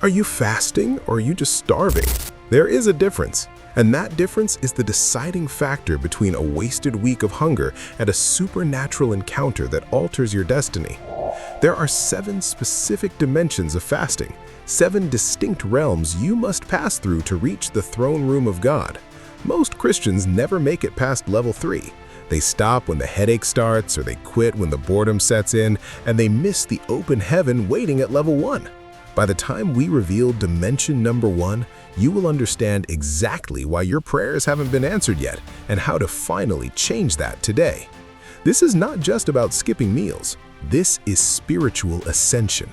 Are you fasting or are you just starving? There is a difference, and that difference is the deciding factor between a wasted week of hunger and a supernatural encounter that alters your destiny. There are 7 specific dimensions of fasting, 7 distinct realms you must pass through to reach the throne room of God. Most Christians never make it past level 3. They stop when the headache starts, or they quit when the boredom sets in, and they miss the open heaven waiting at level 1. By the time we reveal dimension number 1, you will understand exactly why your prayers haven't been answered yet and how to finally change that today. This is not just about skipping meals. This is spiritual ascension.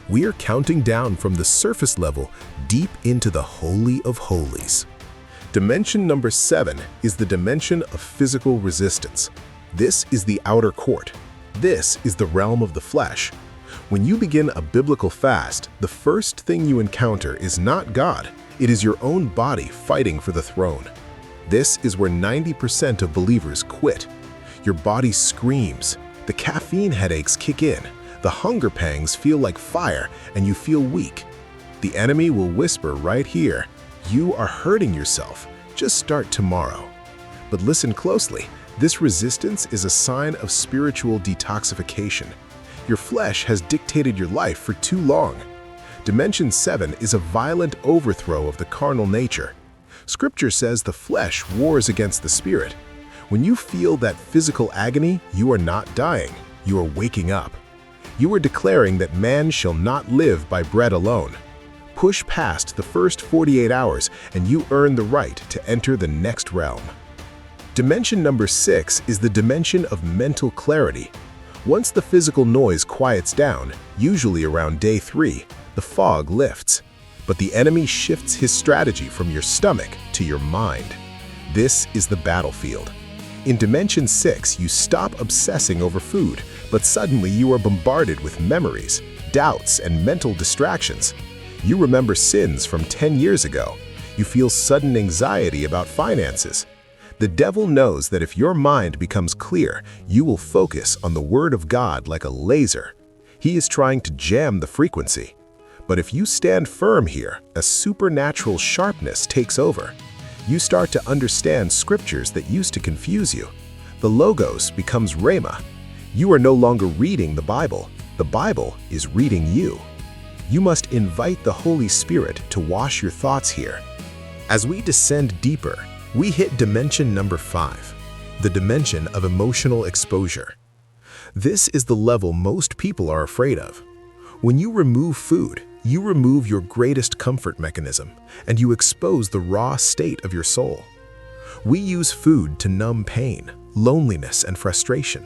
We are counting down from the surface level deep into the Holy of Holies. Dimension number 7 is the dimension of physical resistance. This is the outer court. This is the realm of the flesh. When you begin a biblical fast, the first thing you encounter is not God. It is your own body fighting for the throne. This is where 90% of believers quit. Your body screams. The caffeine headaches kick in. The hunger pangs feel like fire, and you feel weak. The enemy will whisper right here, "You are hurting yourself. Just start tomorrow." But listen closely. This resistance is a sign of spiritual detoxification. Your flesh has dictated your life for too long. Dimension 7 is a violent overthrow of the carnal nature. Scripture says the flesh wars against the spirit. When you feel that physical agony, you are not dying. You are waking up. You are declaring that man shall not live by bread alone. Push past the first 48 hours and you earn the right to enter the next realm. Dimension number 6 is the dimension of mental clarity. Once the physical noise quiets down, usually around day 3, the fog lifts. But the enemy shifts his strategy from your stomach to your mind. This is the battlefield. In Dimension 6, you stop obsessing over food, but suddenly you are bombarded with memories, doubts, and mental distractions. You remember sins from 10 years ago. You feel sudden anxiety about finances. The devil knows that if your mind becomes clear, you will focus on the Word of God like a laser. He is trying to jam the frequency. But if you stand firm here, a supernatural sharpness takes over. You start to understand scriptures that used to confuse you. The Logos becomes Rhema. You are no longer reading the Bible is reading you. You must invite the Holy Spirit to wash your thoughts here. As we descend deeper, we hit dimension number 5, the dimension of emotional exposure. This is the level most people are afraid of. When you remove food, you remove your greatest comfort mechanism, and you expose the raw state of your soul. We use food to numb pain, loneliness, and frustration.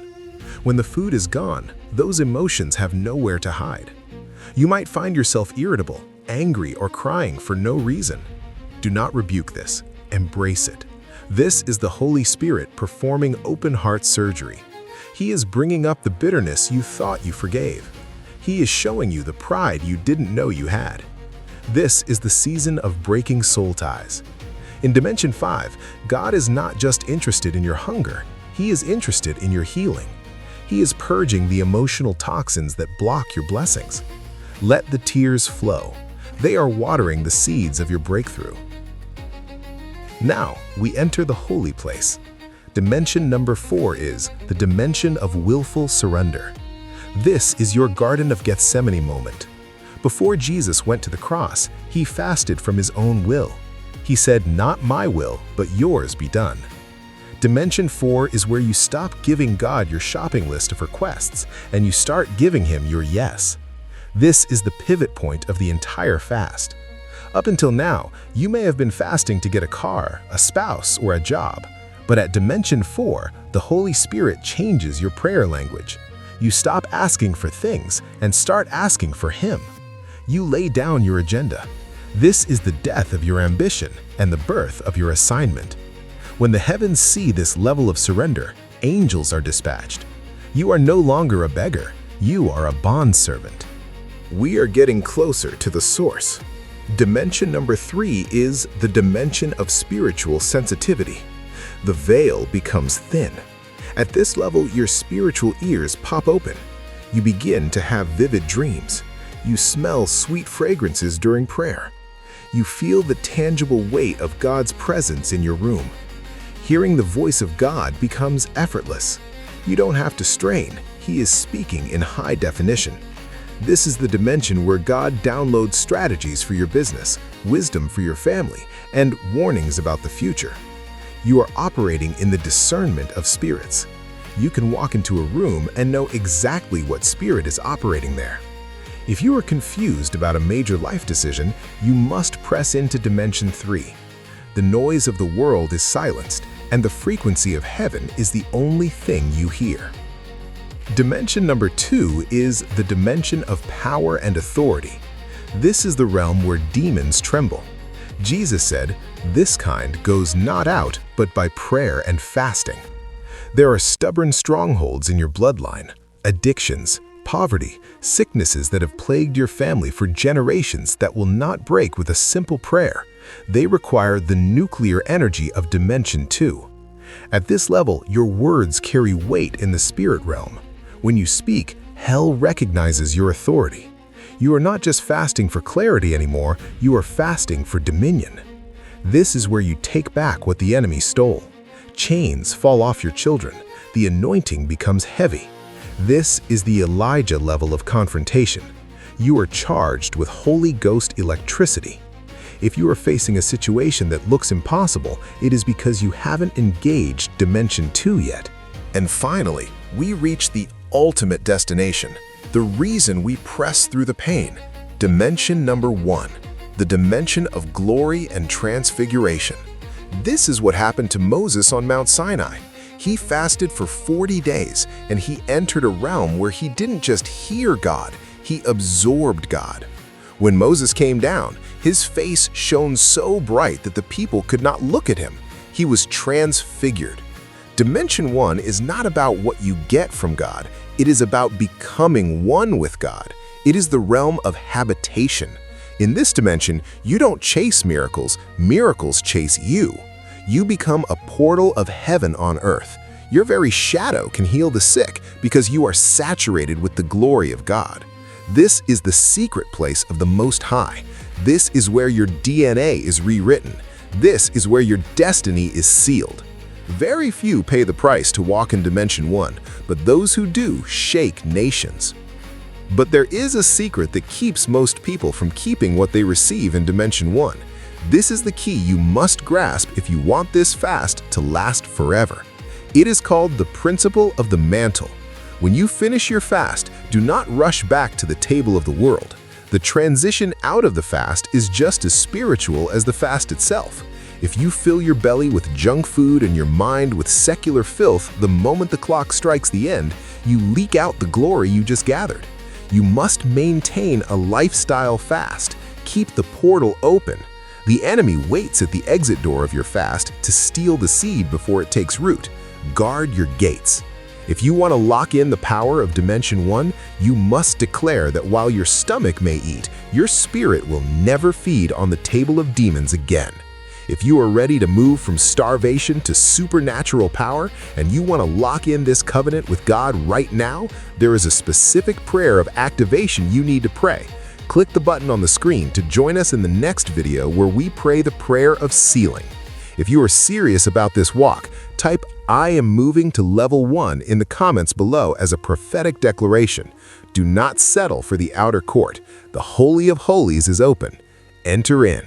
When the food is gone, those emotions have nowhere to hide. You might find yourself irritable, angry, or crying for no reason. Do not rebuke this. Embrace it. This is the Holy Spirit performing open-heart surgery. He is bringing up the bitterness you thought you forgave. He is showing you the pride you didn't know you had. This is the season of breaking soul ties. In Dimension 5, God is not just interested in your hunger. He is interested in your healing. He is purging the emotional toxins that block your blessings. Let the tears flow. They are watering the seeds of your breakthrough. Now, we enter the holy place. Dimension number 4 is the dimension of willful surrender. This is your Garden of Gethsemane moment. Before Jesus went to the cross, he fasted from his own will. He said, "Not my will, but yours be done." Dimension 4 is where you stop giving God your shopping list of requests and you start giving him your yes. This is the pivot point of the entire fast. Up until now, you may have been fasting to get a car, a spouse, or a job. But at Dimension 4, the Holy Spirit changes your prayer language. You stop asking for things and start asking for Him. You lay down your agenda. This is the death of your ambition and the birth of your assignment. When the heavens see this level of surrender, angels are dispatched. You are no longer a beggar. You are a bondservant. We are getting closer to the source. Dimension number 3 is the dimension of spiritual sensitivity. The veil becomes thin. At this level, your spiritual ears pop open. You begin to have vivid dreams. You smell sweet fragrances during prayer. You feel the tangible weight of God's presence in your room. Hearing the voice of God becomes effortless. You don't have to strain. He is speaking in high definition. This is the dimension where God downloads strategies for your business, wisdom for your family, and warnings about the future. You are operating in the discernment of spirits. You can walk into a room and know exactly what spirit is operating there. If you are confused about a major life decision, you must press into Dimension 3. The noise of the world is silenced, and the frequency of heaven is the only thing you hear. Dimension number 2 is the dimension of power and authority. This is the realm where demons tremble. Jesus said, "This kind goes not out but by prayer and fasting." There are stubborn strongholds in your bloodline, addictions, poverty, sicknesses that have plagued your family for generations that will not break with a simple prayer. They require the nuclear energy of Dimension 2. At this level, your words carry weight in the spirit realm. When you speak, hell recognizes your authority. You are not just fasting for clarity anymore, you are fasting for dominion. This is where you take back what the enemy stole. Chains fall off your children. The anointing becomes heavy. This is the Elijah level of confrontation. You are charged with Holy Ghost electricity. If you are facing a situation that looks impossible, it is because you haven't engaged Dimension 2 yet. And finally, we reach the ultimate destination, the reason we press through the pain. Dimension number 1, the dimension of glory and transfiguration. This is what happened to Moses on Mount Sinai. He fasted for 40 days, and he entered a realm where he didn't just hear God, he absorbed God. When Moses came down, his face shone so bright that the people could not look at him. He was transfigured. Dimension 1 is not about what you get from God. It is about becoming one with God. It is the realm of habitation. In this dimension, you don't chase miracles, miracles chase you. You become a portal of heaven on earth. Your very shadow can heal the sick because you are saturated with the glory of God. This is the secret place of the Most High. This is where your DNA is rewritten. This is where your destiny is sealed. Very few pay the price to walk in Dimension 1, but those who do shake nations. But there is a secret that keeps most people from keeping what they receive in Dimension 1. This is the key you must grasp if you want this fast to last forever. It is called the principle of the mantle. When you finish your fast, do not rush back to the table of the world. The transition out of the fast is just as spiritual as the fast itself. If you fill your belly with junk food and your mind with secular filth the moment the clock strikes the end, you leak out the glory you just gathered. You must maintain a lifestyle fast. Keep the portal open. The enemy waits at the exit door of your fast to steal the seed before it takes root. Guard your gates. If you want to lock in the power of Dimension 1, you must declare that while your stomach may eat, your spirit will never feed on the table of demons again. If you are ready to move from starvation to supernatural power and you want to lock in this covenant with God right now, there is a specific prayer of activation you need to pray. Click the button on the screen to join us in the next video where we pray the prayer of sealing. If you are serious about this walk, type "I am moving to level 1" in the comments below as a prophetic declaration. Do not settle for the outer court. The Holy of Holies is open. Enter in.